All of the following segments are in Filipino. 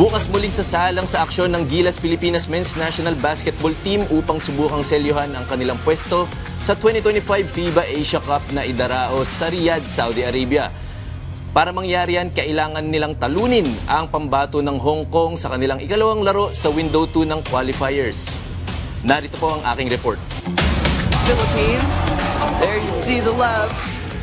Bukas muling sasalang sa aksyon ng Gilas Pilipinas Men's National Basketball Team upang subukang selyuhan ang kanilang pwesto sa 2025 FIBA Asia Cup na idaraos sa Riyadh, Saudi Arabia. Para mangyari yan, kailangan nilang talunin ang pambato ng Hong Kong sa kanilang ikalawang laro sa Window 2 ng qualifiers. Narito po ang aking report. Philippines, there you see the love.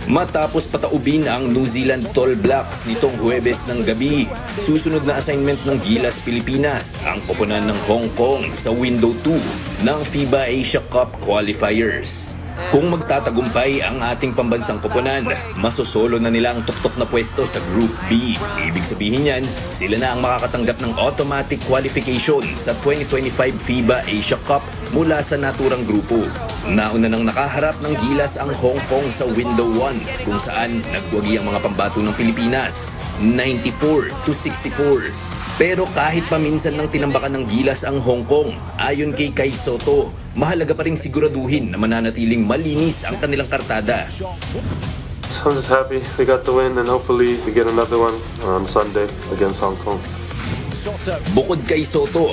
Matapos pataubin ang New Zealand Tall Blacks nitong Huwebes ng gabi, susunod na assignment ng Gilas Pilipinas ang koponan ng Hong Kong sa Window 2 ng FIBA Asia Cup qualifiers. Kung magtatagumpay ang ating pambansang koponan, masosolo na nila ang tuktok na pwesto sa Group B. Ibig sabihin niyan, sila na ang makakatanggap ng automatic qualification sa 2025 FIBA Asia Cup mula sa naturang grupo. Nauna nang nakaharap ng Gilas ang Hong Kong sa Window 1 kung saan nagwagi ang mga pambato ng Pilipinas, 94-64. Pero kahit paminsan nang tinambakan ng Gilas ang Hong Kong, ayon kay Kai Soto, mahalaga pa rin siguraduhin na mananatiling malinis ang kanilang kartada. I'm just happy we got the win and hopefully we get another one on Sunday against Hong Kong. Bukod kay Soto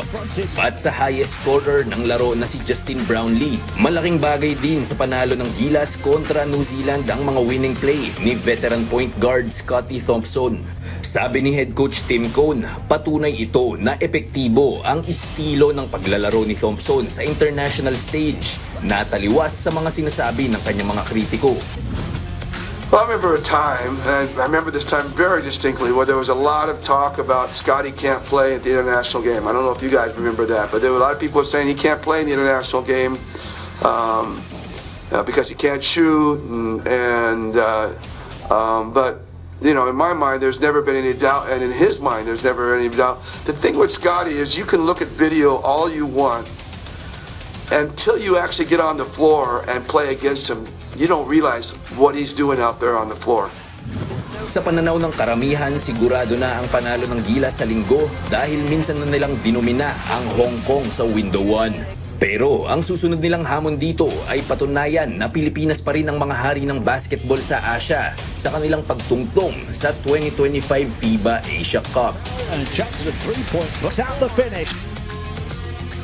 at sa highest scorer ng laro na si Justin Brownlee, malaking bagay din sa panalo ng Gilas kontra New Zealand ang mga winning play ni veteran point guard Scottie Thompson. Sabi ni head coach Tim Cone, patunay ito na epektibo ang estilo ng paglalaro ni Thompson sa international stage na taliwas sa mga sinasabi ng kanyang mga kritiko. Well, I remember a time, and I remember this time very distinctly, where there was a lot of talk about Scottie can't play at the international game. I don't know if you guys remember that, but there were a lot of people saying he can't play in the international game because he can't shoot, but you know, in my mind, there's never been any doubt, and in his mind, there's never any doubt. The thing with Scottie is you can look at video all you want, until you actually get on the floor and play against him, you don't realize what he's doing out there on the floor. Sa pananaw ng karamihan, sigurado na ang panalo ng Gilas sa linggo dahil minsan na nilang dinumina ang Hong Kong sa Window 1. Pero ang susunod nilang hamon dito ay patunayan na Pilipinas pa rin ang mga hari ng basketball sa Asia sa kanilang pagtungtong sa 2025 FIBA Asia Cup. And a chance of a three-point puts out the finish.